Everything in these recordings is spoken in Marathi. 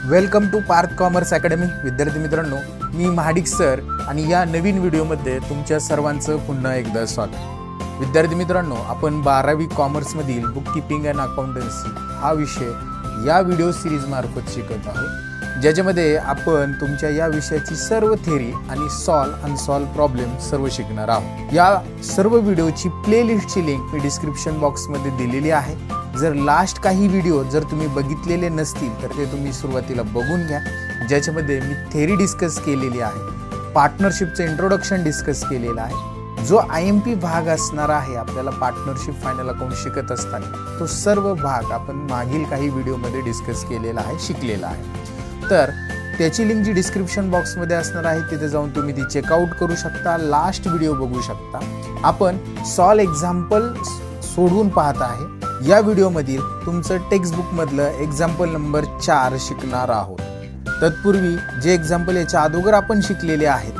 Welcome to Parth commerce academy. विद्यार्थी मित्रांनो, मी महाडिक सर आणि या नवीन व्हिडिओमध्ये तुमच्या सर्वांचं पुन्हा एकदा स्वागत। विद्यार्थी मित्रांनो, आपण 12वी कॉमर्स मधील बुक कीपिंग अँड अकाउंटन्सी हा विषय या व्हिडिओ सीरीज मार्फत शिकत आहोत, ज्याच्यामध्ये आपण तुमच्या या विषयाची सर्व थेरी आणि अनसॉल्व प्रॉब्लेम सर्व शिकणार आहोत। या सर्व व्हिडिओची प्लेलिस्टची लिंक मी डिस्क्रिप्शन बॉक्समध्ये दिलेली आहे। जर लास्ट काही व्हिडिओ जर तुम्ही बघितलेले नसतील तर ते तुम्ही सुरुवातीला बघून घ्या, ज्याच्यामध्ये मी थेरी डिस्कस केलेली आहे, पार्टनरशिपचं इंट्रोडक्शन डिस्कस केलेलं आहे। जो IMP भाग असणार आहे आपल्याला पार्टनरशिप फायनल अकाउंट शिकत असताना, तो सर्व भाग आपण मागील काही व्हिडिओमध्ये डिस्कस केलेला आहे, शिकलेला आहे। तर त्याची लिंक जी डिस्क्रिप्शन बॉक्समध्ये असणार आहे तिथे जाऊन तुम्ही ती चेकआउट करू शकता, लास्ट व्हिडिओ बघू शकता। आपण सॉल्व एक्झाम्पल सोडवून पाहत आहे। या व्हिडिओमधील तुमचं टेक्स्ट बुक मधलं एक्झाम्पल नंबर 4 शिकणार आहोत। तत्पूर्वी जे एक्झाम्पल याच्या अगोदर आपण शिकलेले आहेत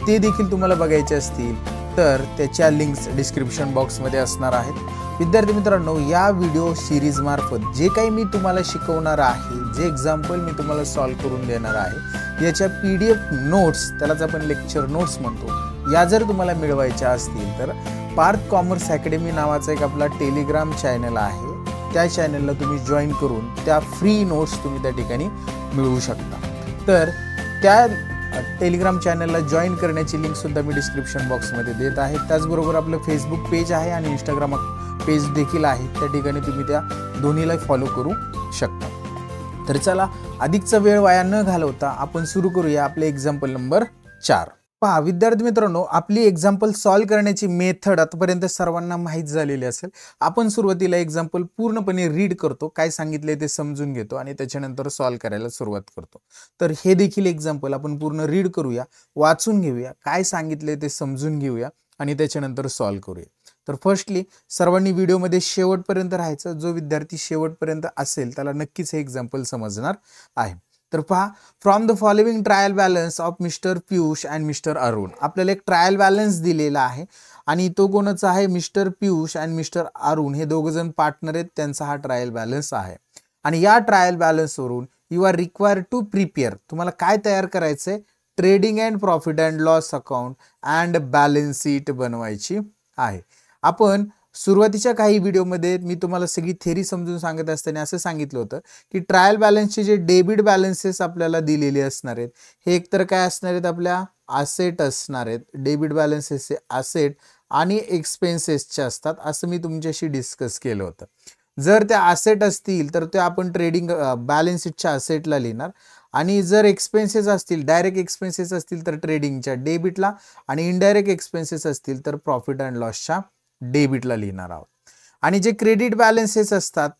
ते देखील तुम्हाला बघायचे असतील तर त्याच्या लिंक्स डिस्क्रिप्शन बॉक्समध्ये असणार आहेत। विद्यार्थी मित्रांनो, या व्हिडिओ सीरीज मार्फत जे काही मी तुम्हाला शिकवणार आहे, जे एक्झाम्पल मी तुम्हाला सॉल्व करून देणार आहे, याच्या PDF नोट्स, त्यालाच आपण लेक्चर नोट्स म्हणतो, या जर तुम्हाला मिळवायच्या असतील तर पार्थ कॉमर्स अकॅडमी नावाचा एक आपला टेलिग्राम चॅनल आहे, त्या चॅनलला तुम्ही जॉईन करून त्या फ्री नोट्स तुम्ही त्या ठिकाणी मिळवू शकता। तर त्या टेलिग्राम चॅनलला जॉईन करण्याची लिंक सुद्धा मी डिस्क्रिप्शन बॉक्समध्ये देत आहे। त्याचबरोबर आपलं फेसबुक पेज आहे आणि इंस्टाग्राम पेज देखील आहे, त्या ठिकाणी तुम्ही त्या दोन्हीला फॉलो करू शकता। तर चला, अधिकचा वेळ वाया न घालवता आपण सुरू करूया आपले एक्झाम्पल नंबर 4। पहा विद्यार्थी मित्रांनो, आपली एक्झाम्पल सॉल्व करण्याची मेथड आतापर्यंत सर्वांना माहीत झालेली असेल। आपण सुरुवातीला एक्झाम्पल पूर्णपणे रीड करतो, काय सांगितले ते समजून घेतो आणि त्याच्यानंतर सॉल्व करायला सुरुवात करतो। तर हे देखील एक्झाम्पल आपण पूर्ण रीड करूया, वाचून घेऊया, काय सांगितले ते समजून घेऊया आणि त्याच्यानंतर सॉल्व करूया। तर फर्स्टली सर्वांनी व्हिडिओमध्ये शेवटपर्यंत राहायचं। जो विद्यार्थी शेवटपर्यंत असेल त्याला नक्कीच हे एक्झाम्पल समजणार आहे। तर पहा, from the following trial balance of mister Piyush and mister Arun. आपल्याला एक ट्रायल बॅलन्स दिलेला आहे आणि तो कोणाचा आहे? Mister Piyush and mister Arun हे दोघ जण पार्टनर आहेत, त्यांचा हा ट्रायल बॅलन्स आहे। आणि या ट्रायल बॅलन्स वरून you are required to prepare, तुम्हाला काय तयार करायचंय? Trading and profit and loss account and balance sheet बनवायची आहे। आपण सुरुवातीच्या काही व्हिडिओमध्ये मी तुम्हाला सगळी थेरी समजून सांगत असताना असं सांगितलं होतं की ट्रायल बॅलन्सचे जे डेबिट बॅलन्सेस आपल्याला दिलेले असणार आहेत, हे एकतर काय असणार आहेत? आपल्या असेट असणार आहेत। डेबिट बॅलन्सेस हे असेट आणि एक्सपेन्सेसचे असतात, असं मी तुमच्याशी डिस्कस केलं होतं। जर त्या असेट असतील तर ते आपण ट्रेडिंग बॅलन्स शीटच्या असेटला लिहिणार, आणि जर एक्सपेन्सेस असतील, डायरेक्ट एक्सपेन्सेस असतील तर ट्रेडिंगच्या डेबिटला, आणि इनडायरेक्ट एक्सपेन्सेस असतील तर प्रॉफिट अँड लॉसच्या डेबिटला लिहिणार आहोत। आणि जे क्रेडिट बॅलन्सेस असतात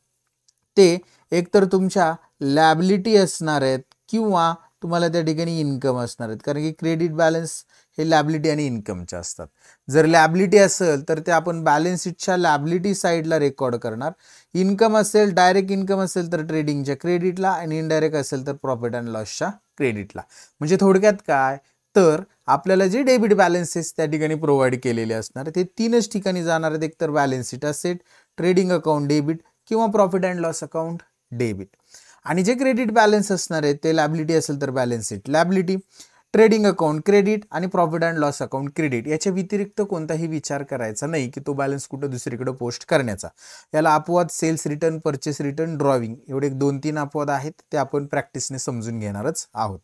ते एकतर तुमच्या लॅबिलिटी असणार आहेत किंवा तुम्हाला त्या ठिकाणी इन्कम असणार आहेत, कारण की क्रेडिट बॅलन्स हे लॅबिलिटी आणि इन्कमचे असतात। जर लॅबिलिटी असेल तर ते आपण बॅलन्स शीटच्या लॅबिलिटी साईडला रेकॉर्ड करणार, इन्कम असेल, डायरेक्ट इन्कम असेल तर ट्रेडिंगच्या क्रेडिटला, आणि इनडायरेक्ट असेल तर प्रॉफिट अँड लॉसच्या क्रेडिटला। म्हणजे थोडक्यात काय तर आपल्याला जे डेबिट बॅलन्सेस त्या ठिकाणी प्रोव्हाइड केलेले असणार ते 3च ठिकाणी जाणार आहेत, एकतर balance sheet asset, trading account debit किंवा profit and loss account debit. आणि जे क्रेडिट बॅलन्स असणार आहे ते लॅबिलिटी असेल तर balance sheet liability, trading account credit आणि profit and loss account credit. याच्या व्यतिरिक्त कोणताही विचार करायचा नाही की तो बॅलन्स कुठं दुसरीकडे पोस्ट करण्याचा। याला अपवाद sales return, purchase return, drawing एवढे 2-3 अपवाद आहेत, ते आपण प्रॅक्टिसने समजून घेणारच आहोत।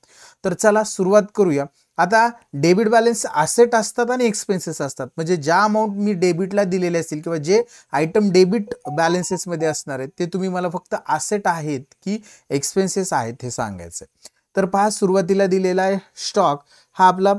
तर चला सुरुवात करूया। आता डेबिट बॅलन्स असेट असतात आणि एक्सपेन्सेस असतात, म्हणजे ज्या अमाऊंट मी डेबिटला दिलेले असतील किंवा जे आयटम डेबिट बॅलन्सेसमध्ये असणार आहेत ते तुम्ही मला फक्त असेट आहेत की एक्सपेन्सेस आहेत हे सांगायचं। तर पहा, सुरुवातीला दिलेला आहे स्टॉक, हा आपला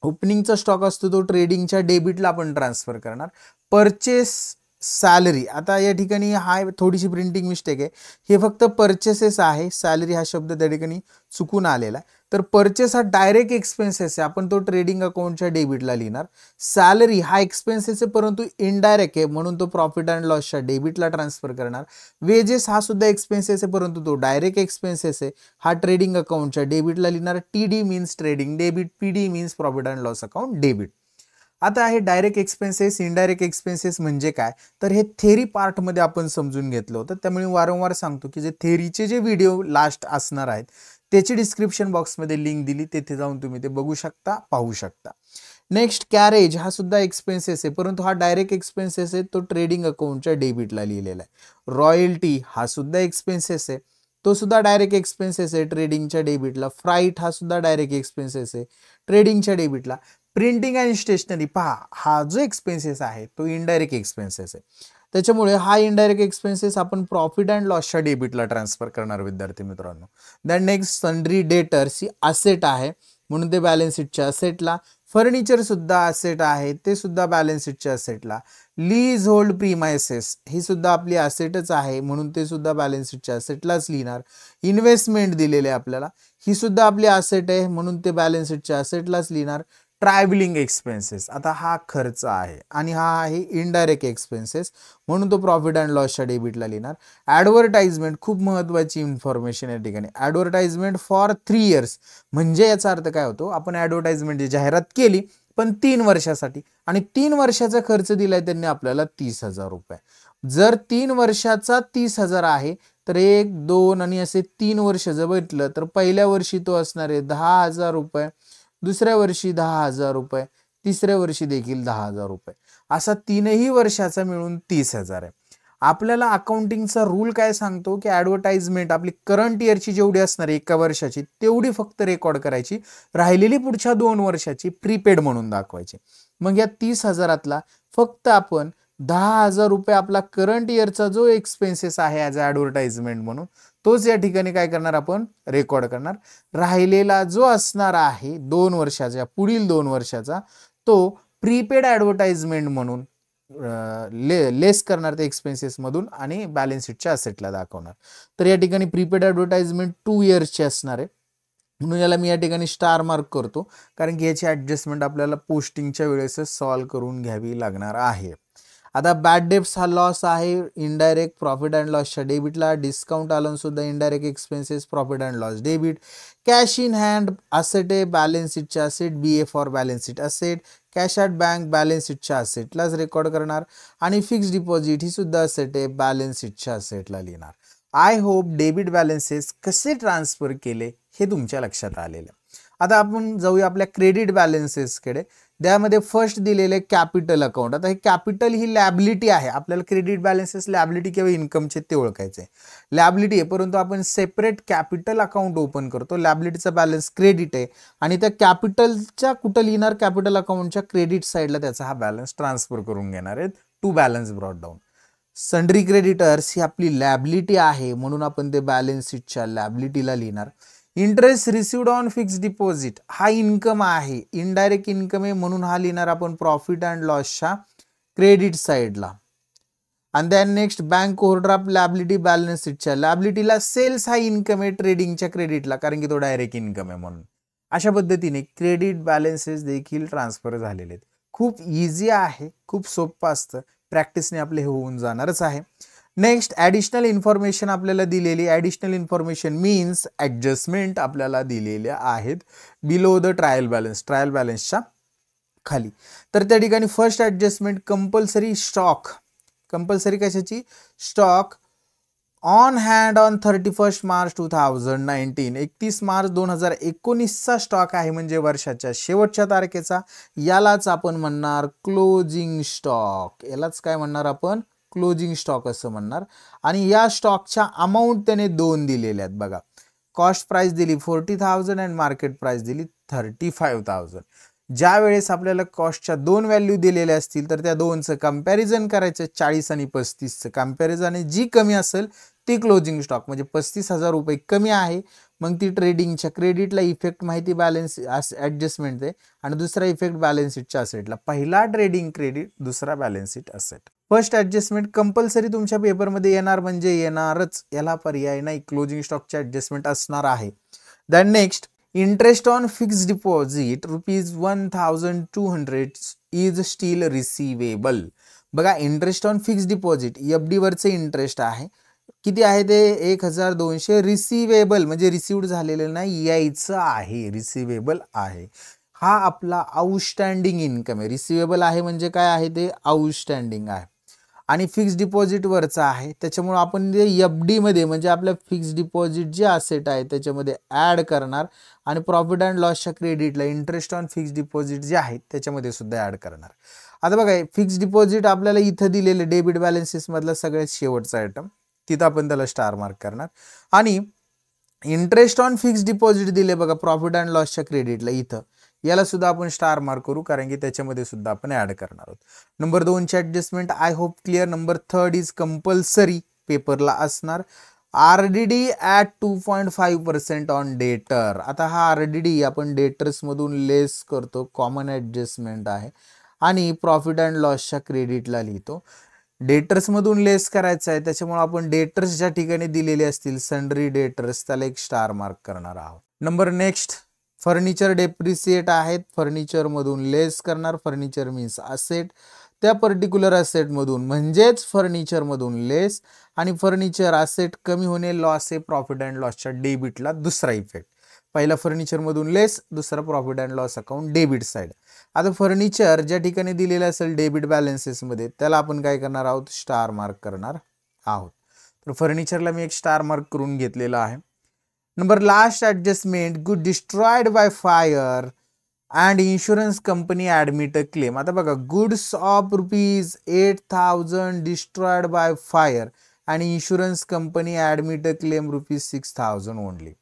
ओपनिंगचा स्टॉक असतो, तो ट्रेडिंगच्या डेबिटला आपण ट्रान्सफर करणार। परचेस सॅलरी, आता या ठिकाणी हा थोडीशी प्रिंटिंग मिस्टेक आहे, हे फक्त परचेसेस आहे, सॅलरी हा शब्द त्या ठिकाणी चुकून आलेला आहे। तर परचेस हा डायरेक्ट एक्सपेन्सेस आहे, आपण तो ट्रेडिंग अकाउंटच्या डेबिटला लिहिणार। सॅलरी हा एक्सपेन्सेस आहे परंतु इनडायरेक्ट आहे, म्हणून तो प्रॉफिट अँड लॉसच्या डेबिटला ट्रान्सफर करणार। वेजेस हा सुद्धा एक्सपेन्सेस आहे परंतु तो डायरेक्ट एक्सपेन्सेस आहे, हा ट्रेडिंग अकाउंटच्या डेबिटला लिहिणार। TD means trading debit, PD means profit and loss account debit. आता हे डायरेक्ट एक्सपेन्सेस, इनडायरेक्ट एक्सपेन्सेस म्हणजे काय, तर हे थेरी पार्टमध्ये आपण समजून घेतलं होतं. त्यामुळे वारंवार सांगतो की जे थेरीचे जे व्हिडिओ लास्ट असणार आहेत त्याची डिस्क्रिप्शन बॉक्समध्ये लिंक दिली, तेथे जाऊन तुम्ही ते बघू शकता, पाहू शकता. नेक्स्ट कॅरेज हा सुद्धा एक्सपेन्सेस आहे, परंतु हा डायरेक्ट एक्सपेन्सेस आहे, तो ट्रेडिंग अकाउंटच्या डेबिटला लिहिलेला आहे. रॉयल्टी हा सुद्धा एक्सपेन्सेस आहे, तो सुद्धा डायरेक्ट एक्सपेन्सेस आहे ट्रेडिंगच्या डेबिटला. फ्राईट हा सुद्धा डायरेक्ट एक्सपेन्सेस आहे ट्रेडिंगच्या डेबिटला. प्रिंटिंग अँड स्टेशनरी पहा, हा जो एक्सपेन्सेस आहे तो इनडायरेक्ट एक्सपेन्सेस आहे. त्याच्यामुळे हा इनडायरेक्ट एक्सपेन्सेस आपण प्रॉफिट अँड लॉसच्या डेबिटला ट्रान्सफर करणार विद्यार्थी मित्रांनो. दॅन नेक्स्ट सन्ड्री डेटर्स ही असेट आहे, म्हणून ते बॅलन्स शीटच्या असेटला. फर्निचर सुद्धा असेट आहे, ते सुद्धा बॅलन्स शीटच्या असेटला. लीज होल्ड प्रीमायसेस ही सुद्धा आपली असेटच आहे, म्हणून ते सुद्धा बॅलन्स शीटच्या असेटलाच लिहिणार. इन्व्हेस्टमेंट दिलेले आपल्याला, ही सुद्धा आपली असेट आहे, म्हणून ते बॅलन्स शीटच्या असेटलाच लिहिणार. ट्रॅव्हलिंग एक्सपेन्सेस, आता हा खर्च आहे आणि हा आहे इनडायरेक्ट एक्सपेन्सेस, म्हणून तो प्रॉफिट अँड लॉसच्या डेबिटला लिहिणार. ॲडव्हर्टाइजमेंट खूप महत्त्वाची इन्फॉर्मेशन या ठिकाणी. ॲडव्हर्टाइजमेंट फॉर 3 इयर्स म्हणजे याचा अर्थ काय होतो, आपण ॲडव्हर्टाइजमेंटची जाहिरात केली पण 3 वर्षासाठी आणि 3 वर्षाचा खर्च दिलाय त्यांनी आपल्याला 30,000 रुपये. जर 3 वर्षाचा 30,000 आहे तर 1, 2 आणि असे 3 वर्ष जर बघितलं तर पहिल्या वर्षी तो असणार आहे 10,000 रुपये, दुसऱ्या वर्षी 10,000 रुपये, तिसऱ्या वर्षी देखील 10,000 रुपये, असा 3ही वर्षाचा मिळून 30,000 आहे. आपल्याला अकाउंटिंगचा रूल काय सांगतो की ॲडव्हर्टाइजमेंट आपली करंट इयरची जेवढी असणार आहे 1 वर्षाची तेवढी फक्त रेकॉर्ड करायची, राहिलेली पुढच्या 2 वर्षाची प्रीपेड म्हणून दाखवायची. मग या 30,000तला फक्त आपण 10,000 रुपये आपला करंट इयरचा जो एक्सपेन्सेस आहे ॲज अ ॲडव्हर्टाइजमेंट म्हणून तोच या ठिकाणी काय करणार आपण रेकॉर्ड करणार. राहिलेला जो असणार आहे 2 वर्षाचा, पुढील 2 वर्षाचा, तो प्रीपेड ॲडव्हर्टाइजमेंट म्हणून लेस करणार ते एक्सपेन्सेस मधून आणि बॅलन्स शीटच्या असेटला दाखवणार. तर या ठिकाणी प्रीपेड ॲडव्हर्टाइजमेंट 2 इयर्सची असणार आहे, म्हणून याला मी या ठिकाणी स्टार मार्क करतो, कारण की याची ॲडजस्टमेंट आपल्याला पोस्टिंगच्या वेळेसच सॉल्व्ह करून घ्यावी लागणार आहे. आता बॅड डेब्ट्स हा लॉस आहे इनडायरेक्ट प्रॉफिट अँड लॉसच्या डेबिटला. डिस्काउंट आलं सुद्धा indirect expenses profit and loss debit. Cash in hand asset आहे बॅलन्स शीटच्या asset, BA for balance sheet asset. Cash at bank balance शीटच्या असेटलाच रेकॉर्ड करणार आणि फिक्स्ड डिपॉझिट ही सुद्धा असेट आहे बॅलन्स शीटच्या असेटला लिहिणार. आय होप डेबिट बॅलन्सेस कसे ट्रान्सफर केले हे तुमच्या लक्षात आलेलं. आता आपण जाऊया आपल्या क्रेडिट बॅलन्सेसकडे. त्यामध्ये फर्स्ट दिलेले कॅपिटल अकाउंट. आता हे कॅपिटल ही लॅबिलिटी आहे, आपल्याला क्रेडिट बॅलन्सेस लॅबिलिटी किंवा इन्कमचे ते ओळखायचे. लॅबिलिटी आहे, परंतु आपण सेपरेट कॅपिटल अकाउंट ओपन करतो. लॅबिलिटीचा बॅलन्स क्रेडिट आहे आणि त्या कॅपिटलच्या कुठं लिहिणार, कॅपिटल अकाउंटच्या क्रेडिट साईडला त्याचा हा बॅलन्स ट्रान्सफर करून घेणार आहेत to balance brought down. Sundry creditors ही आपली लॅबिलिटी आहे, म्हणून आपण ते बॅलन्स शीटच्या लॅबिलिटीला लिहिणार. Interest received on fixed deposit हा इन्कम आहे, इनडायरेक्ट इन्कम आहे, म्हणून हा लिहिणार आपण प्रॉफिट अँड लॉसच्या क्रेडिट साईडला. आणि than next bank overdraft liability balance शीटच्या लॅबिलिटीला. सेल्स हा इन्कम आहे ट्रेडिंगच्या क्रेडिटला, कारण की तो डायरेक्ट इन्कम आहे म्हणून. अशा पद्धतीने क्रेडिट बॅलन्सेस देखील ट्रान्सफर झालेले आहेत. खूप इझी आहे, खूप सोपं असतं, प्रॅक्टिसने आपले होऊन जाणारच आहे. नेक्स्ट ॲडिशनल इन्फॉर्मेशन आपल्याला दिलेली. ॲडिशनल इन्फॉर्मेशन मीन्स ॲडजस्टमेंट आपल्याला दिलेल्या आहेत below the trial balance, trial बॅलन्सच्या खाली. तर त्या ठिकाणी first adjustment compulsory stock. Compulsory कशाची, stock on hand on 31 March 2019, 31 March 2019चा स्टॉक आहे, म्हणजे वर्षाच्या शेवटच्या तारखेचा. यालाच आपण म्हणणार क्लोजिंग स्टॉक. यालाच काय म्हणणार आपण, क्लोजिंग स्टॉक असं म्हणणार. आणि या स्टॉकच्या अमाऊंट त्याने 2 दिलेल्या आहेत बघा. कॉस्ट प्राइस दिली 40,000 आणि मार्केट प्राइस दिली 35,000. ज्या वेळेस आपल्याला कॉस्टच्या 2 व्हॅल्यू दिलेल्या असतील तर त्या 2चं कंपॅरिझन करायचं, 40 आणि 35चं कंपॅरिझन, आणि जी कमी असेल ती क्लोजिंग स्टॉक, म्हणजे 35,000 रुपये कमी आहे, मग ती ट्रेडिंगच्या क्रेडिटला इफेक्ट माहिती बॅलन्स ॲडजस्टमेंट आहे, आणि दुसरा इफेक्ट बॅलन्स शीटच्या असेटला. पहिला ट्रेडिंग क्रेडिट, दुसरा balance sheet asset. First adjustment compulsory तुमच्या पेपरमध्ये येणार म्हणजे येणारच, याला पर्याय नाही, क्लोजिंग स्टॉकचे ॲडजस्टमेंट असणार आहे. Then next interest on fixed deposit ₹1,200 is still receivable. बघा interest on fixed deposit FD वरचे इंटरेस्ट आहे, किती आहे ते 1,200. रिसिवेबल म्हणजे रिसिव्ड झालेलं नाही, यायचं आहे, रिसिवेबल आहे. हा आपला आउटस्टँडिंग इन्कम आहे. रिसिवेबल आहे म्हणजे काय आहे ते आउटस्टँडिंग आहे. आणि फिक्स डिपॉझिटवरचा आहे, त्याच्यामुळे आपण जे FD मध्ये म्हणजे आपल्या फिक्स डिपॉझिट जे असेट आहे त्याच्यामध्ये ॲड करणार आणि प्रॉफिट अँड लॉसच्या क्रेडिटला इंटरेस्ट ऑन फिक्स डिपॉझिट जे आहे त्याच्यामध्ये सुद्धा ॲड करणार. आता बघा फिक्स डिपॉझिट आपल्याला इथं दिलेले डेबिट बॅलन्सेस मधला सगळ्यात शेवटचा आयटम, तिथं आपण त्याला स्टार मार्क करणार. आणि इंटरेस्ट ऑन फिक्स डिपॉझिट दिले बघा प्रॉफिट अँड लॉसच्या क्रेडिटला, इथं याला सुद्धा आपण स्टार मार्क करू कारण की त्याच्यामध्ये सुद्धा आपण ऍड करणार आहोत. नंबर 2 ची adjustment I hope clear. Number 3 is compulsory पेपरला असणार RDD ॲट 2.5% ऑन डेटर. आता हा RDD आपण डेटर्स मधून लेस करतो, कॉमन ऍडजस्टमेंट आहे आणि प्रॉफिट अँड लॉसच्या क्रेडिटला लिहितो. डेटर्स मधून लेस करायचं आहे त्याच्यामुळे आपण डेटर्स ज्या ठिकाणी दिलेले असतील सन्ड्री डेटर्स त्याला एक स्टार मार्क करणार आहोत. नंबर नेक्स्ट फर्निचर डेप्रिसिएट आहेत, फर्निचर मधून लेस करणार. फर्निचर मीन्स असेट, त्या पर्टिक्युलर असेट मधून म्हणजेच फर्निचर मधून लेस आणि फर्निचर असेट कमी होणे लॉस आहे प्रॉफिट अँड लॉसच्या डेबिटला दुसरा इफेक्ट. पहिला फर्निचर मधून लेस, दुसरा profit and loss account debit side. आता फर्निचर ज्या ठिकाणी दिलेलं असेल डेबिट बॅलन्सेस मध्ये त्याला आपण काय करणार आहोत स्टार मार्क करणार आहोत. तर फर्निचरला मी एक स्टार मार्क करून घेतलेला आहे. Number last adjustment good destroyed by fire and insurance company admit a claim. आता बघा goods of ₹8,000 destroyed by fire आणि insurance company admit a claim ₹6,000 only.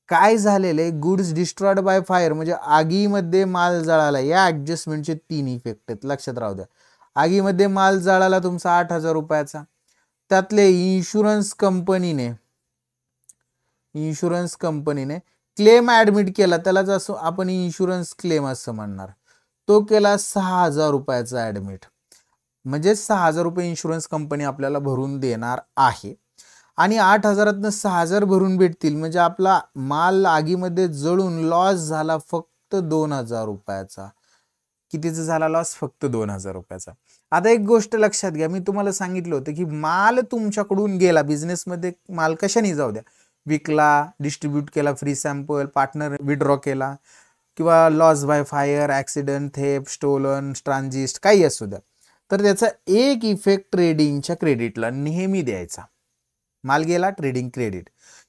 काय झालेले गुड्स डिस्ट्रॉयड बाय फायर म्हणजे आगीमध्ये माल जळाला. या ऍडजस्टमेंटचे 3 इफेक्ट आहेत लक्षात राहू द्या. आगीमध्ये माल जळाला तुमचा 8,000 रुपयाचा, त्यातले इन्शुरन्स कंपनीने क्लेम ऍडमिट केला, त्यालाच असं आपण इन्शुरन्स क्लेम असं म्हणणार. तो केला 6,000 रुपयाचा ऍडमिट, म्हणजे 6,000 रुपये इन्शुरन्स कंपनी आपल्याला भरून देणार आहे. आणि 8,000तनं 6,000 भरून भेटतील म्हणजे आपला माल आगीमध्ये जळून लॉस झाला फक्त 2,000 रुपयाचा. कितीचा झाला लॉस? फक्त 2,000 रुपयाचा. आता एक गोष्ट लक्षात घ्या, मी तुम्हाला सांगितलं होतं की माल तुमच्याकडून गेला, बिझनेसमध्ये माल कशाने जाऊ द्या, विकला, डिस्ट्रीब्यूट केला, फ्री सॅम्पल, पार्टनर विड्रॉ केला किंवा loss by fire, accident, theft, stolen, transit काही असू द्या, तर त्याचा एक इफेक्ट ट्रेडिंगच्या क्रेडिटला नेहमी द्यायचा. माल गेला ट्रेडिंग क्रेडिट.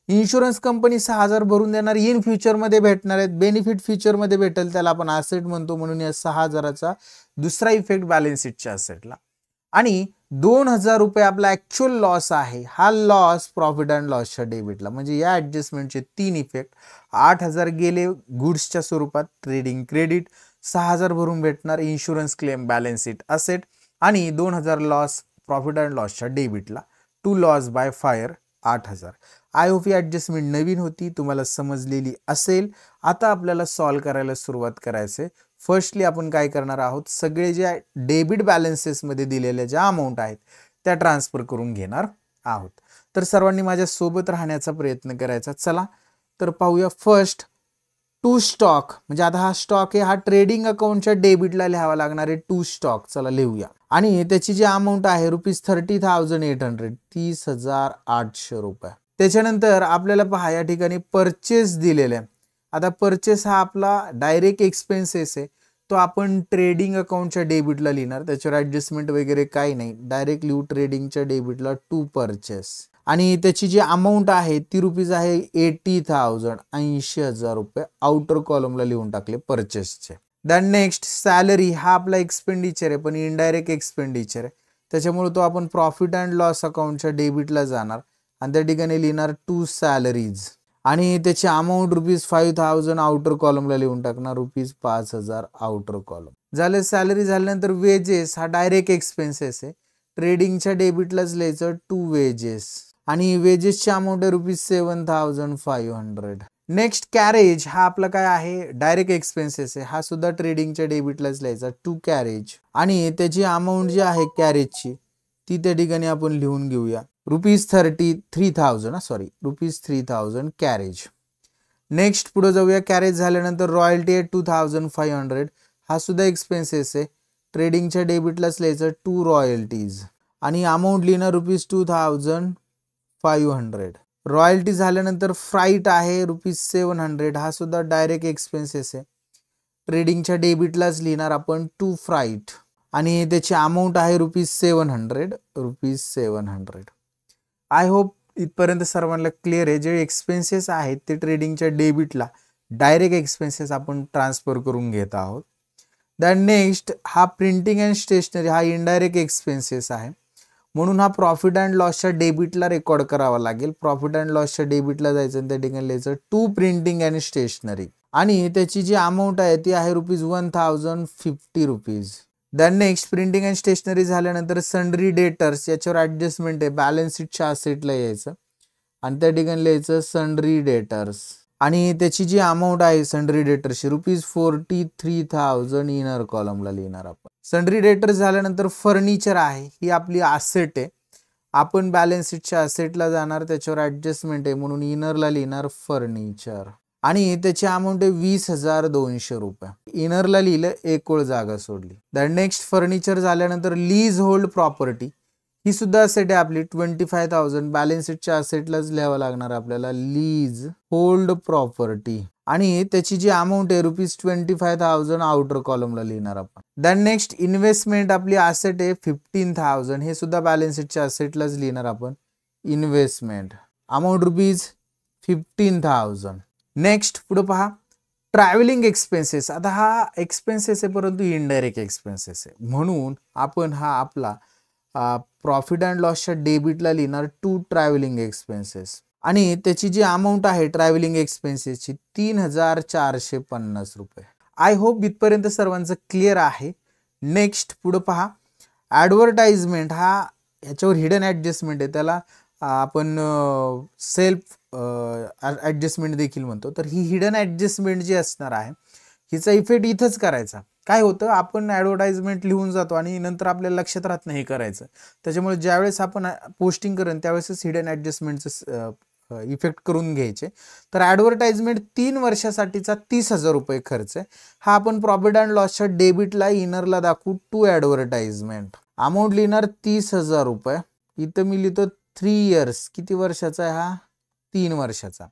इन्शुरन्स कंपनी 6,000 भरून देणार, इन फ्युचरमध्ये भेटणार आहेत, बेनिफिट फ्युचरमध्ये भेटेल, त्याला आपण असेट म्हणतो, म्हणून या 6,000चा दुसरा इफेक्ट बॅलन्स शीटच्या असेटला. आणि 2,000 रुपये आपला ऍक्च्युअल लॉस आहे, हा लॉस प्रॉफिट अँड लॉसच्या डेबिटला. म्हणजे या ऍडजस्टमेंटचे 3 इफेक्ट. 8,000 गेले गुड्सच्या स्वरूपात ट्रेडिंग क्रेडिट, 6,000 भरून भेटणार insurance claim balance sheet asset आणि 2,000 लॉस प्रॉफिट अँड लॉसच्या डेबिटला. To loss by fire 8,000. I hope ही ॲडजस्टमेंट नवीन होती, तुम्हाला समजलेली असेल. आता आपल्याला सॉल्व करायला सुरुवात करायचे. फर्स्टली आपण काय करणार आहोत, सगळे जे डेबिट बॅलन्सेसमध्ये दिलेल्या ज्या अमाऊंट आहेत त्या ट्रान्सफर करून घेणार आहोत. तर सर्वांनी माझ्या सोबत राहण्याचा प्रयत्न करायचा. चला तर पाहूया. फर्स्ट टू स्टॉक, म्हणजे आता हा स्टॉक आहे, हा ट्रेडिंग अकाउंटच्या डेबिटला लिहावा लागणार आहे. टू स्टॉक चला लिहूया. आणि त्याची जी अमाऊंट आहे ₹30,800, 30,800 रुपये. त्याच्यानंतर आपल्याला पहा या ठिकाणी परचेस दिलेले आहे. आता परचेस हा आपला डायरेक्ट एक्सपेन्सेस आहे, तो आपण ट्रेडिंग अकाउंटच्या डेबिटला लिहिणार, त्याच्यावर ऍडजस्टमेंट वगैरे काही नाही, डायरेक्ट लिहू ट्रेडिंगच्या डेबिटला टू परचेस. आणि त्याची जी अमाऊंट आहे ती रुपीज आहे 80,000, 80,000 रुपये. आउटर कॉलमला लिहून टाकले परचेसचे. दॅन नेक्स्ट सॅलरी, हा आपला एक्सपेंडिचर आहे पण इनडायरेक्ट एक्सपेंडिचर आहे, त्याच्यामुळे तो आपण प्रॉफिट अँड लॉस अकाउंटच्या डेबिटला जाणार आणि त्या ठिकाणी लिहिणार टू सॅलरीज. आणि त्याची अमाऊंट ₹5,000 आउटर कॉलमला लिहून टाकणार, ₹5,000 आउटर कॉलम. झाले सॅलरी. झाल्यानंतर वेजेस, हा डायरेक्ट एक्सपेन्सेस आहे, ट्रेडिंगच्या डेबिटलाच लिहायचं टू वेजेस. आणि वेजेसची अमाऊंट आहे ₹7,500. नेक्स्ट कॅरेज, हा आपला काय आहे डायरेक्ट एक्सपेन्सेस आहे, हा सुद्धा ट्रेडिंगच्या डेबिटलाच लिहायचा टू कॅरेज. आणि त्याची अमाऊंट जी आहे कॅरेजची ती त्या ठिकाणी आपण लिहून घेऊया ₹3,000 कॅरेज. नेक्स्ट पुढे जाऊया. कॅरेज झाल्यानंतर रॉयल्टी आहे 2,500, हा सुद्धा एक्सपेन्सेस आहे, ट्रेडिंगच्या डेबिटलाच लिहायचं टू रॉयल्टीज. आणि अमाऊंट लिहिणार ₹2,500. रॉयल्टी झाल्यानंतर फ्राईट आहे ₹700, हा सुद्धा डायरेक्ट एक्सपेन्सेस आहे, ट्रेडिंगच्या डेबिटलाच लिहिणार आपण टू फ्राईट आणि त्याची अमाऊंट आहे ₹700. आय होप इथपर्यंत सर्वांना क्लिअर आहे. जे एक्सपेन्सेस आहेत ते ट्रेडिंगच्या डेबिटला डायरेक्ट एक्सपेन्सेस आपण ट्रान्सफर करून घेत आहोत. दॅन नेक्स्ट हा प्रिंटिंग अँड स्टेशनरी हा इनडायरेक्ट एक्सपेन्सेस आहे, म्हणून हा प्रॉफिट अँड लॉसच्या डेबिटला रेकॉर्ड करावा लागेल. प्रॉफिट अँड लॉसच्या डेबिटला जायचं आणि त्या ठिकाणी लिहायचं टू प्रिंटिंग अँड स्टेशनरी आणि त्याची जी अमाऊंट आहे ती आहे ₹1050. Then next printing and stationery झाल्यानंतर सन्ड्री डेटर्स याच्यावर ॲडजस्टमेंट आहे, बॅलन्स शीटच्या असेटला यायचं आणि त्या ठिकाणी लिहायचं सन्ड्री डेटर्स आणि त्याची जी अमाऊंट आहे सन्ड्री डेटर्सची ₹43,000 इनर कॉलमला लिहिणार आपण. सन्ड्री डेटर्स झाल्यानंतर फर्निचर आहे, ही आपली असेट आहे, आपण बॅलन्स शीटच्या असेटला जाणार, त्याच्यावर ॲडजस्टमेंट आहे म्हणून इनरला लिहिणार फर्निचर आणि त्याची अमाऊंट आहे ₹20,200. इनरला लिहिलं, एक ओळ जागा सोडली. दॅन नेक्स्ट फर्निचर झाल्यानंतर लीज होल्ड प्रॉपर्टी ही सुद्धा असेट आहे आपली 25,000 बॅलन्स शीटच्या असेटलाच लिहावं लागणार आपल्याला लीज होल्ड प्रॉपर्टी आणि त्याची जी अमाऊंट आहे ₹25,000 आउटर कॉलमला लिहिणार आपण. दॅन नेक्स्ट इन्व्हेस्टमेंट आपली असेट आहे 15,000, हे सुद्धा बॅलन्स शीटच्या असेटलाच लिहिणार आपण इन्व्हेस्टमेंट, अमाऊंट ₹15,000. नेक्स्ट पुढे पहा ट्रॅव्हलिंग एक्सपेन्सेस. आता हा एक्सपेन्सेस आहे परंतु इनडायरेक्ट एक्सपेन्सेस आहे, म्हणून आपण हा आपला प्रॉफिट अँड लॉसच्या डेबिटला लिहिणार टू ट्रॅव्हलिंग एक्सपेन्सेस आणि त्याची जी अमाऊंट आहे ट्रॅव्हलिंग एक्सपेन्सेसची ₹3,450. आय होप इथपर्यंत सर्वांचं क्लिअर आहे. नेक्स्ट पुढे पहा ॲडव्हर्टाइजमेंट हा याच्यावर हिडन ॲडजस्टमेंट आहे, त्याला आपण सेल्फ ॲडजस्टमेंट देखील म्हणतो. तर ही हिडन ॲडजस्टमेंट जी असणार आहे हिचा इफेक्ट इथंच करायचा. काय होतं, आपण ॲडव्हर्टाइजमेंट लिहून जातो आणि नंतर आपल्याला लक्षात राहत नाही करायचं, त्याच्यामुळे ज्यावेळेस आपण पोस्टिंग करेन त्यावेळेसच हिडन ॲडजस्टमेंटचं इफेक्ट करून घ्यायचे. तर ॲडव्हर्टाइजमेंट 3 वर्षासाठीचा ₹30,000 खर्च आहे, हा आपण प्रॉफिट अँड लॉसच्या डेबिटला इनरला दाखवू टू ॲडव्हर्टाइजमेंट. अमाऊंट लिहिणार ₹30,000. इथं मी लिहितो 3 इयर्स, किती वर्षाचा आहे हा, 3 वर्षाचा.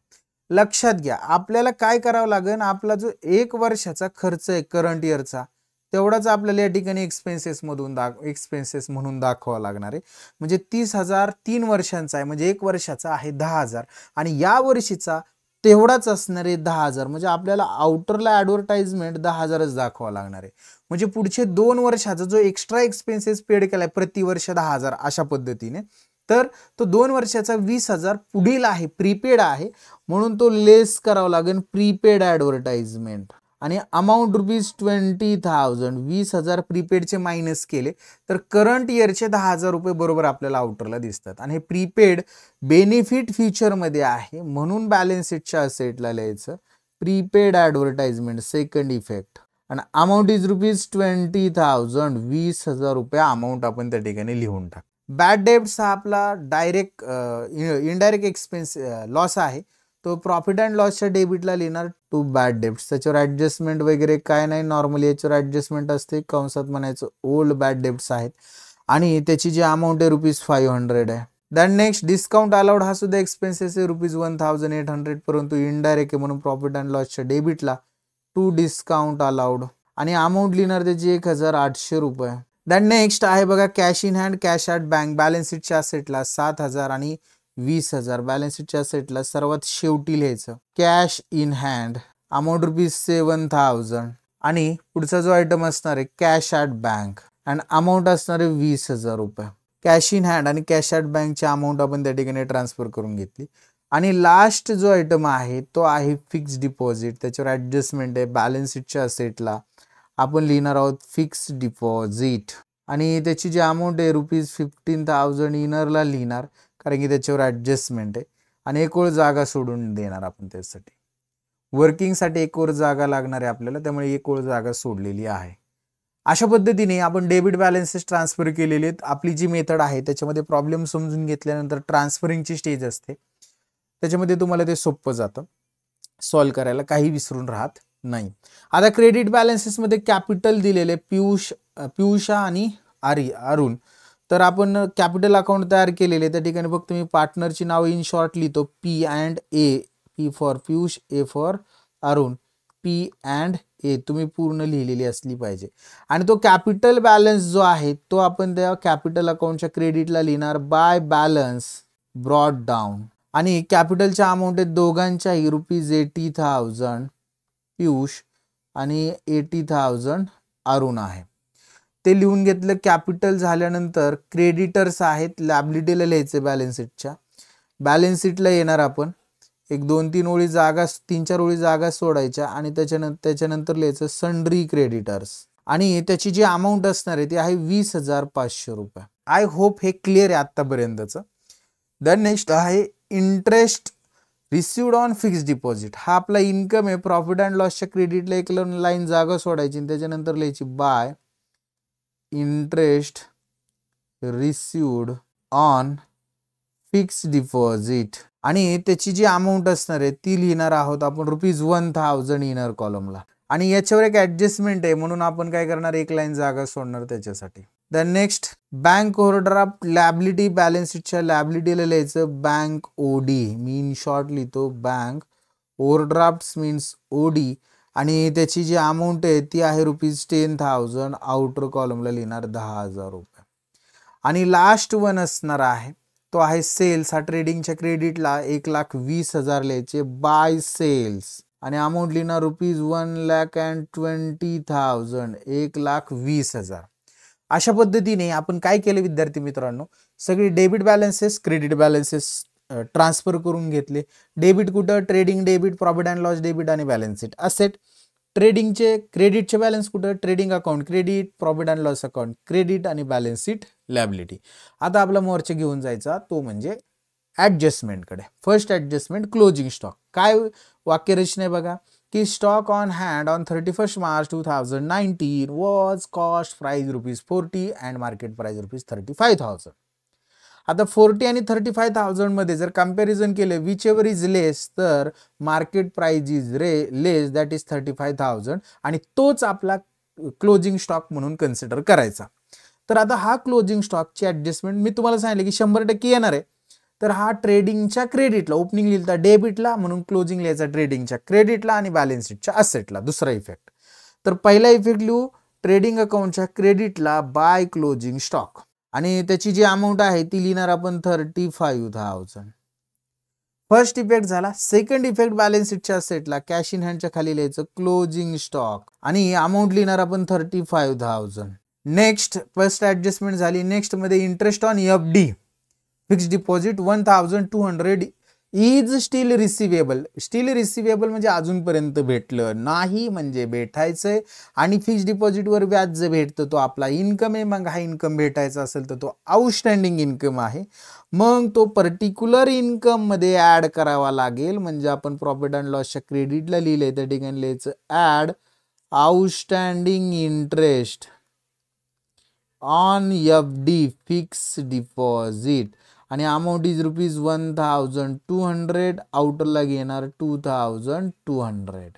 लक्षात घ्या आपल्याला काय करावं लागेल, आपला जो 1 वर्षाचा खर्च आहे करंट इयरचा तेवढाच आपल्याला या ठिकाणी एक्सपेन्सेस म्हणून दाखवावं लागणार आहे. म्हणजे 30,000 3 वर्षांचा आहे, म्हणजे 1 वर्षाचा आहे 10,000 आणि या वर्षीचा तेवढाच असणार आहे 10,000. म्हणजे आपल्याला आउटरला ॲडव्हर्टाइजमेंट 10,000च दाखवावं लागणार आहे. म्हणजे पुढचे 2 वर्षाचा जो एक्स्ट्रा एक्सपेन्सेस पेड केलाय प्रतिवर्ष 10,000 अशा पद्धतीने, तर तो 2 वर्षाचा 20,000 पुढील आहे, प्रीपेड आहे, म्हणून तो लेस करावा लागेल प्रीपेड ॲडव्हर्टाइजमेंट आणि अमाऊंट ₹20,000. 20,000 प्रीपेडचे मायनस केले तर करंट इयरचे ₹10,000 बरोबर आपल्याला आउटरला दिसतात आणि हे प्रीपेड बेनिफिट फ्युचरमध्ये आहे, म्हणून बॅलन्स शीटच्या असेटला लिहायचं प्रीपेड ॲडव्हर्टाइजमेंट सेकंड इफेक्ट आणि अमाऊंट इज ₹20,000. ₹20,000 अमाऊंट आपण त्या ठिकाणी लिहून टाक. बॅड डेब्ट्स हा आपला डायरेक्ट इनडायरेक्ट एक्सपेन्स लॉस आहे, तो प्रॉफिट अँड लॉसच्या डेबिटला लिहिणार टू बॅड डेब्ट्स. त्याच्यावर ॲडजस्टमेंट वगैरे काय नाही, नॉर्मली याच्यावर ॲडजस्टमेंट असते, कंसात म्हणायचं ओल्ड बॅड डेब्ट्स आहेत आणि त्याची जी अमाऊंट आहे ₹500 आहे. दॅन नेक्स्ट डिस्काउंट अलाउड हा सुद्धा एक्सपेन्सेस आहे ₹1,800, परंतु इनडायरेक्ट आहे म्हणून प्रॉफिट अँड लॉसच्या डेबिटला टू डिस्काउंट अलाउड आणि अमाऊंट लिहिणार त्याची ₹1,800. दॅन नेक्स्ट आहे बघा cash in hand, cash at bank. Balance शीटच्या असेटला 7,000 आणि 20,000. बॅलन्स शीटच्या असेटला सर्वात शेवटी लिहायचं कॅश इन हँड, अमाऊंट ₹7,000 आणि पुढचा जो आयटम असणार आहे कॅश ॲट बँक आणि अमाऊंट असणार आहे ₹20,000. कॅश इन हँड आणि कॅश ॲट बँकची अमाऊंट आपण त्या ठिकाणी ट्रान्सफर करून घेतली आणि लास्ट जो आयटम आहे तो आहे फिक्स डिपॉझिट. त्याच्यावर ॲडजस्टमेंट आहे, बॅलन्स शीटच्या असेटला आपण लिहिणार आहोत फिक्स डिपॉझिट आणि त्याची जी अमाऊंट आहे ₹15,000 इनरला लिहिणार, कारण की त्याच्यावर ॲडजस्टमेंट आहे आणि एक ओळ जागा सोडून देणार आपण. त्यासाठी वर्किंगसाठी एक ओळ जागा लागणार आहे आपल्याला, त्यामुळे एक ओळ जागा सोडलेली आहे. अशा पद्धतीने आपण डेबिट बॅलन्सेस ट्रान्सफर केलेले आहेत. आपली जी मेथड आहे त्याच्यामध्ये प्रॉब्लेम समजून घेतल्यानंतर ट्रान्सफरिंगची स्टेज असते, त्याच्यामध्ये तुम्हाला ते सोपं जातं सॉल्व करायला, काही विसरून राहत नाही. आता क्रेडिट बॅलन्सेसमध्ये कॅपिटल दिलेले पियुषा आणि अरुण, तर आपण कॅपिटल अकाउंट तयार केलेले, त्या ठिकाणी फक्त मी पार्टनरची नाव इन शॉर्ट लिहितो P&A, P for Piyush, A for Arun, P&A ए तुम्ही पूर्ण लिहिलेली असली पाहिजे. आणि तो कॅपिटल बॅलन्स जो आहे तो आपण त्या कॅपिटल अकाउंटच्या क्रेडिटला लिहिणार बाय बॅलन्स ब्रॉट डाऊन. आणि कॅपिटलच्या अमाऊंट आहेत दोघांच्याही ₹80,000 पियुष आणि 80,000 अरुण आहे. ते लिहून घेतलं. कॅपिटल झाल्यानंतर क्रेडिटर्स आहेत लॅबिलिटीला लिहायचे बॅलन्स शीटच्या. बॅलन्स शीटला येणार आपण एक 2-3 ओळी जागा 3-4 ओळी जागा सोडायच्या आणि त्याच्यानंतर लिहायचं सन्ड्री क्रेडिटर्स आणि त्याची जी अमाऊंट असणार आहे ती आहे ₹20,500. आय होप हे क्लिअर आहे आतापर्यंतचं. देन नेक्स्ट आहे interest received on fixed deposit. हा आपला इन्कम आहे. प्रॉफिट अँड लॉसच्या क्रेडिटला एक लाईन जागा सोडायची आणि त्याच्यानंतर लिहायची bye interest received on fixed deposit आणि त्याची जी अमाऊंट असणार आहे ती लिहिणार आहोत आपण ₹1,000 इनर कॉलमला. आणि याच्यावर एक ऍडजस्टमेंट आहे म्हणून आपण काय करणार एक लाईन जागा सोडणार त्याच्यासाठी. Then next bank overdraft liability balance शीटच्या लॅबिलिटीला लिहायचं बँक ओडी. मी इन शॉर्ट लिहितो बँक ओव्हरड्राफ्ट मीन्स ओडी आणि त्याची जी अमाऊंट आहे ती आहे ₹10,000. आउटर कॉलमला लिहिणार ₹10,000. आणि लास्ट वन असणार आहे तो आहे सेल्स. हा ट्रेडिंगच्या क्रेडिटला 1,20,000 लिहायचे बाय सेल्स आणि अमाऊंट लिहिणार ₹1,20,000 1,20,000. अशा पद्धतीने आपण काय केलं विद्यार्थी मित्रांनो सगळे debit balances credit balances transfer करून घेतले. डेबिट कुठं trading debit profit and loss debit आणि बॅलन्स शीट असेट. ट्रेडिंगचे क्रेडिटचे बॅलन्स कुठं trading account credit profit and loss account credit आणि बॅलन्स शीट लॅबिलिटी. आता आपला मोर्चा घेऊन जायचा तो म्हणजे ऍडजस्टमेंटकडे. First adjustment closing stock. काय वाक्यरचना आहे बघा की stock on hand on 31 March 2019 was cost price ₹40 and market price ₹35,000. आता 40 आणि 35,000 मध्ये जर कंपॅरिझन केले विच एव्हर इज लेस तर market price is less that is 35,000 आणि तोच आपला क्लोजिंग स्टॉक म्हणून कन्सिडर करायचा. तर आता हा क्लोजिंग स्टॉकची ऍडजस्टमेंट मी तुम्हाला सांगितलं की 100% येणार आहे. तर हा ट्रेडिंगच्या क्रेडिटला ओपनिंग लिहिलता डेबिटला म्हणून क्लोजिंग लिहायचा ट्रेडिंगच्या क्रेडिटला आणि बॅलन्स शीटच्या असेटला. दुसरा इफेक्ट तर पहिला इफेक्ट लिहू ट्रेडिंग अकाउंटच्या क्रेडिटला बाय क्लोजिंग स्टॉक आणि त्याची जी अमाऊंट आहे ती लिहिणार आपण 35,000. फर्स्ट इफेक्ट झाला. सेकंड इफेक्ट बॅलन्स शीटच्या असेटला कॅश इन हँडच्या खाली लिहायचं क्लोजिंग स्टॉक आणि अमाऊंट लिहिणार आपण 35,000. नेक्स्ट फर्स्ट ऍडजस्टमेंट झाली. नेक्स्ट मध्ये interest on FD fixed deposit 1,200 is still receivable. Steel receivable म्हणजे अजूनपर्यंत भेटलं नाही म्हणजे भेटायचंय आणि फिक्स्ड डिपॉझिटवर व्याज जे भेटतं तो आपला इन्कम आहे. मग हा इन्कम भेटायचा असेल तर तो आउटस्टँडिंग इन्कम आहे. मग तो पर्टिक्युलर इन्कम मध्ये ऍड करावा लागेल. म्हणजे आपण प्रॉफिट अँड लॉसच्या क्रेडिटला लिहिलंय त्या ठिकाणी लिहायचं add outstanding interest on FD fixed deposit आणि अमाऊंट इज ₹1,200. आउटरला घेणार 2,200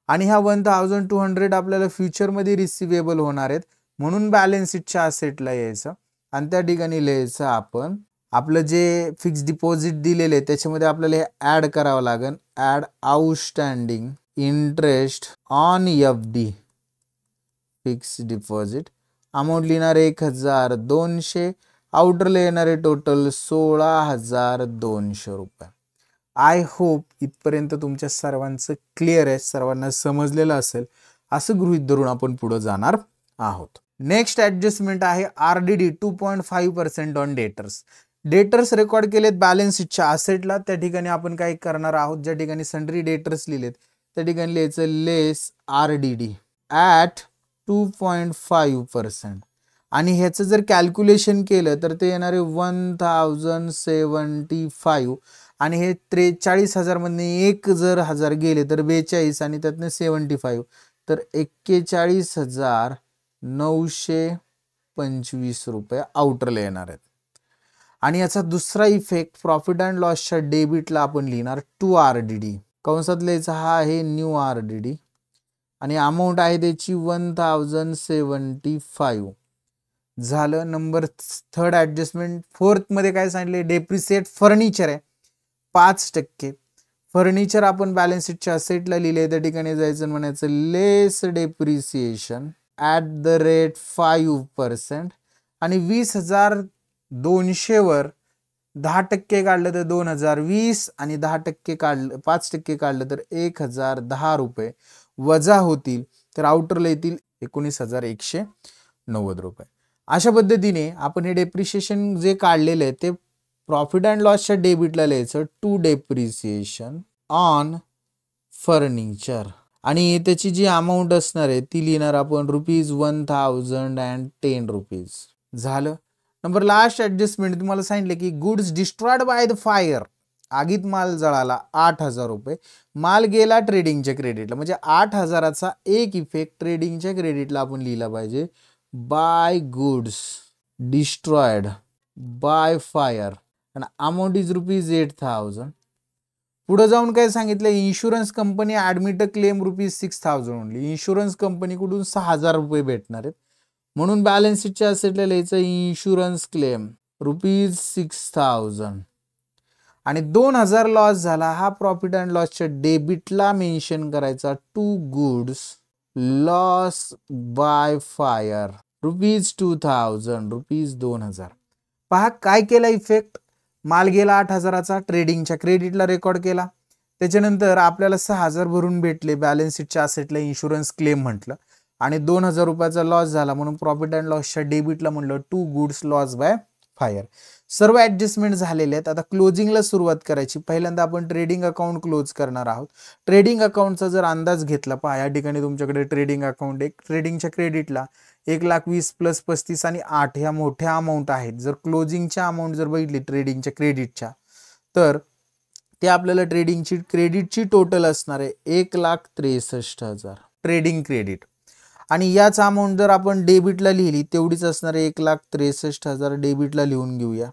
आणि हा 1,200 आपल्याला फ्युचरमध्ये रिसिवेबल होणार आहेत म्हणून बॅलन्स शीटच्या असेटला यायचं आणि त्या ठिकाणी लिहायचं आपण आपलं जे फिक्स डिपॉझिट दिलेले त्याच्यामध्ये आपल्याला हे ऍड करावं लागेल add outstanding interest on FD fix deposit. Amount लिहिणार 1,200. आउटरला येणारे टोटल ₹16,200. आय होप इथपर्यंत तुमच्या सर्वांचं क्लिअर आहे सर्वांना समजलेलं असेल असं गृहीत धरून आपण पुढे जाणार आहोत. नेक्स्ट ऍडजस्टमेंट आहे RDD 2.5% on debtors. Debtors record केलेत बॅलन्स शीटच्या असेटला त्या ठिकाणी आपण काय करणार आहोत ज्या ठिकाणी सन्ड्री डेटर्स लिहिलेत त्या ठिकाणी लिहायचं लेस RDD ॲट 2.5% आणि ह्याचं जर कॅल्क्युलेशन केलं तर ते येणारे 1,075 आणि हे 43,000 मधने एक जर हजार गेले तर 42 आणि त्यातनं 75 तर ₹41,925 आउटरला येणार आहेत. आणि याचा दुसरा इफेक्ट प्रॉफिट अँड लॉसच्या डेबिटला आपण लिहिणार 2RDD कंसात लिहायचा हा आहे न्यू RDD आणि अमाऊंट आहे त्याची 1,075 झालं. Number third adjustment. फोर्थ मध्ये काय सांगितले डेप्रिसिएट फर्निचर आहे 5%. फर्निचर आपण बॅलन्स शीटच्या असेटला लिहिले, त्या ठिकाणी जायचं म्हणायचं लेस डेप्रिसिएशन @ 5%, आणि 20,200 वर 10% काढलं तर 2020, आणि 10% काढलं 5% काढलं तर 1,010 रुपये वजा होतील, तर आउटरला येतील 19,190 रुपये. अशा पद्धतीने आपण हे डेप्रिसिएशन जे काढलेले आहे ते प्रॉफिट अँड लॉसच्या डेबिटला लिहायचं, टू डेप्रिसिएशन ऑन फर्निचर, आणि त्याची जी अमाऊंट असणार आहे ती लिहिणार आपण ₹1,010 झालं. नंबर लास्ट ॲडजस्टमेंट तुम्हाला सांगितलं की goods destroyed by the fire, आगीत माल जळाला 8,000 रुपये, माल गेला ट्रेडिंगच्या क्रेडिटला, म्हणजे 8,000चा एक इफेक्ट ट्रेडिंगच्या क्रेडिटला आपण लिहिला पाहिजे, by goods destroyed by fire, आणि अमाऊंट इज ₹8,000. पुढे जाऊन काय सांगितलं, insurance company admit a claim ₹6,000 only, insurance कंपनीकडून 6,000 रुपये भेटणार आहेत, म्हणून बॅलन्स शीटच्या असेटला लिहायचं इन्शुरन्स क्लेम ₹6,000, आणि 2,000 लॉस झाला, हा प्रॉफिट अँड लॉसच्या डेबिटला मेन्शन करायचा, to goods loss by fire ₹2,000, ₹2,000. पहा काय केला इफेक्ट, माल गेला 8,000चा, ट्रेडिंगच्या क्रेडिटला रेकॉर्ड केला, त्याच्यानंतर आपल्याला 6,000 भरून भेटले, बॅलन्स शीटच्या असेटला इन्शुरन्स क्लेम म्हटलं, आणि 2,000 रुपयाचा लॉस झाला, म्हणून प्रॉफिट अँड लॉसच्या डेबिटला म्हणलं to goods loss by fire. सर्व ॲडजस्टमेंट झालेले आहेत. आता क्लोजिंगला सुरुवात करायची. पहिल्यांदा आपण ट्रेडिंग अकाउंट क्लोज करणार आहोत. ट्रेडिंग अकाउंटचा जर अंदाज घेतला, पहा या ठिकाणी तुमच्याकडे ट्रेडिंग अकाउंट एक, ट्रेडिंगच्या क्रेडिटला 1,20,000 प्लस 35 आणि 8 ह्या मोठ्या अमाऊंट आहेत. जर क्लोजिंगच्या अमाऊंट जर बघितली ट्रेडिंगच्या क्रेडिटच्या, तर ते आपल्याला ट्रेडिंगची क्रेडिटची टोटल असणार आहे 1,63,000 ट्रेडिंग क्रेडिट, आणि याच अमाऊंट जर आपण डेबिटला लिहिली तेवढीच असणार आहे 1,63,000 डेबिटला लिहून घेऊया,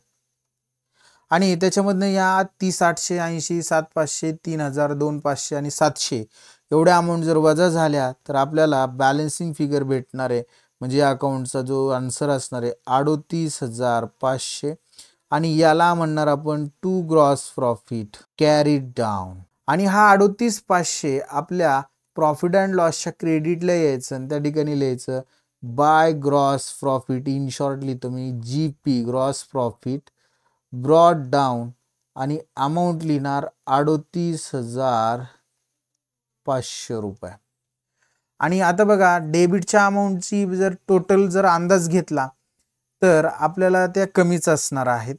आणि त्याच्यामधनं या 30,880, 7,500, 3,000, 2,500 आणि 700 एवढ्या अमाऊंट जर वजा झाल्या तर आपल्याला बॅलन्सिंग फिगर भेटणार आहे, म्हणजे या अकाउंटचा जो आन्सर असणार आहे 38,500, आणि याला म्हणणार आपण to gross profit carried down, आणि हा 38,500 आपल्या प्रॉफिट अँड लॉसच्या क्रेडिटला यायचं, आणि त्या ठिकाणी लिहायचं by gross profit, in short लिहितो मी GP gross profit brought down, आणि अमाऊंट लिहिणार 38,500 रुपये. आणि आता बघा डेबिटच्या अमाऊंटची जर टोटल जर अंदाज घेतला तर आपल्याला त्या कमीच असणार आहेत,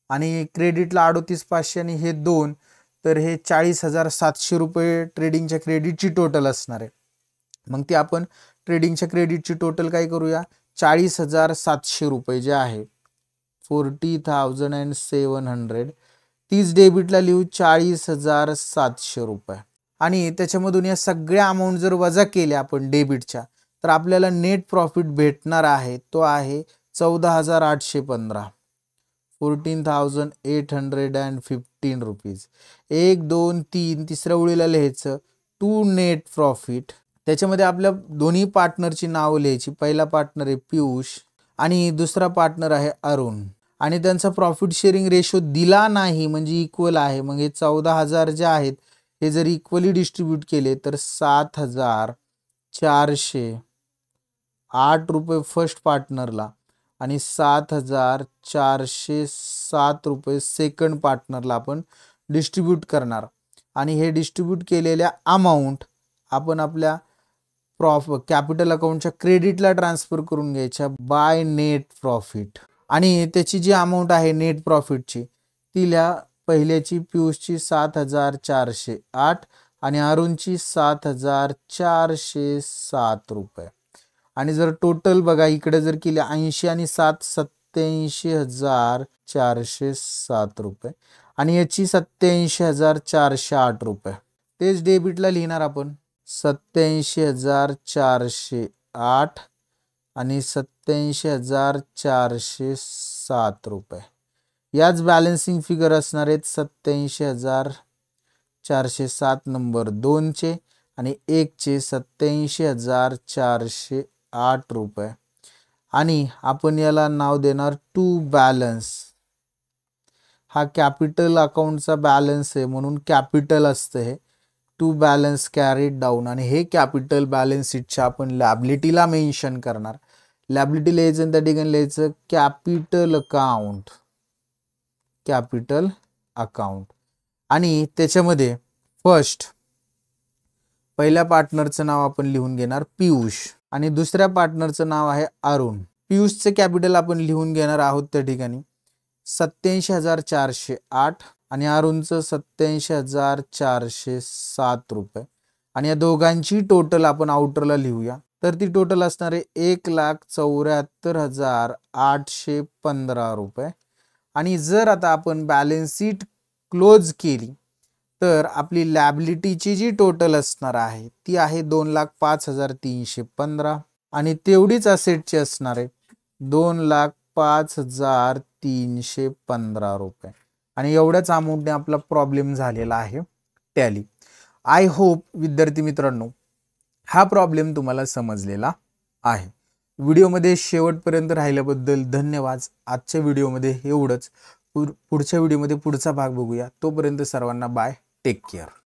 आणि क्रेडिटला 38,500 आणि हे 2, तर हे 40,700 रुपये ट्रेडिंगच्या क्रेडिटची टोटल असणार आहे. मग ती आपण ट्रेडिंगच्या क्रेडिटची टोटल काय करूया, 40,700 रुपये जे आहे 40,700, तीच डेबिटला लिहू 40,700 रुपये, आणि त्याच्यामधून या सगळ्या अमाऊंट जर वजा केल्या आपण डेबिटच्या, तर आपल्याला नेट प्रॉफिट भेटणार आहे, तो आहे 14,815, 14,815 रुपीज. 1, 2, 3 तिसऱ्या ओळीला लिहायचं टू नेट प्रॉफिट, त्याच्यामध्ये आपल्या दोन्ही पार्टनरची नावं लिहायची. पहिला पार्टनर आहे पियुष आणि दुसरा पार्टनर आहे अरुण, आणि त्यांचा प्रॉफिट शेअरिंग रेशो दिला नाही म्हणजे इक्वल आहे. मग हे 14,000 जे आहेत हे जर इक्वली डिस्ट्रीब्यूट केले तर 7,408 रुपये फर्स्ट पार्टनरला आणि 7,407 रुपये सेकंड पार्टनरला आपण डिस्ट्रीब्यूट करणार, आणि हे डिस्ट्रीब्यूट केलेल्या अमाऊंट आपण आपल्या कॅपिटल अकाउंटच्या क्रेडिटला ट्रान्सफर करून घ्यायच्या बाय नेट प्रॉफिट, आणि त्याची जी अमाऊंट आहे नेट प्रॉफिटची ती लिहा. पहिल्याची पियुषची 7,408 आणि अरुणची 7,407 रुपये, आणि जर टोटल बघा इकडे जर केले 80 आणि 7 87,407 रुपये, आणि याची 87,408 रुपये. तेच डेबिटला लिहिणार आपण 87,408 आणि 87,407 रुपये. याच बॅलन्सिंग फिगर असणार आहेत 87,407 नंबर 2चे आणि 1चे 87,408 रुपये, आणि आपण याला नाव देणार टू बॅलन्स. हा कॅपिटल अकाउंटचा बॅलन्स आहे म्हणून कॅपिटल असतं हे, टू बॅलन्स कॅरीड डाऊन. आणि हे कॅपिटल बॅलन्स शीटच्या आपण लॅबिलिटीला मेन्शन करणार. लॅबिलिटी लिहायचं आणि त्या ठिकाणी लिहायचं कॅपिटल अकाउंट, कॅपिटल अकाउंट. आणि त्याच्यामध्ये फर्स्ट पहिल्या पार्टनरचं नाव आपण लिहून घेणार पियुष आणि दुसऱ्या पार्टनरचं नाव आहे अरुण. पियुषचे कॅपिटल आपण लिहून घेणार आहोत त्या ठिकाणी 87,408 आणि अरुणचं 87,407 रुपये. आणि या दोघांची टोटल आपण आउटरला लिहूया. तर ती टोटल असणार आहे 1,74,815 रुपये. आणि जर आता आपण बॅलन्स शीट क्लोज केली तर आपली लॅबिलिटीची जी टोटल असणार आहे ती आहे 2,05,315 आणि तेवढीच असेटची असणार आहे 2,05,315 रुपये. आणि एवढ्याच अमाऊंटने आपला प्रॉब्लेम झालेला आहे टॅली. आय होप विद्यार्थी मित्रांनो हा प्रॉब्लेम तुम्हाला समजलेला आहे. व्हिडिओमध्ये शेवटपर्यंत राहिल्याबद्दल धन्यवाद. आजच्या व्हिडिओमध्ये एवढंच. पुढच्या व्हिडिओमध्ये पुढचा भाग बघूया. तोपर्यंत सर्वांना बाय, टेक केअर.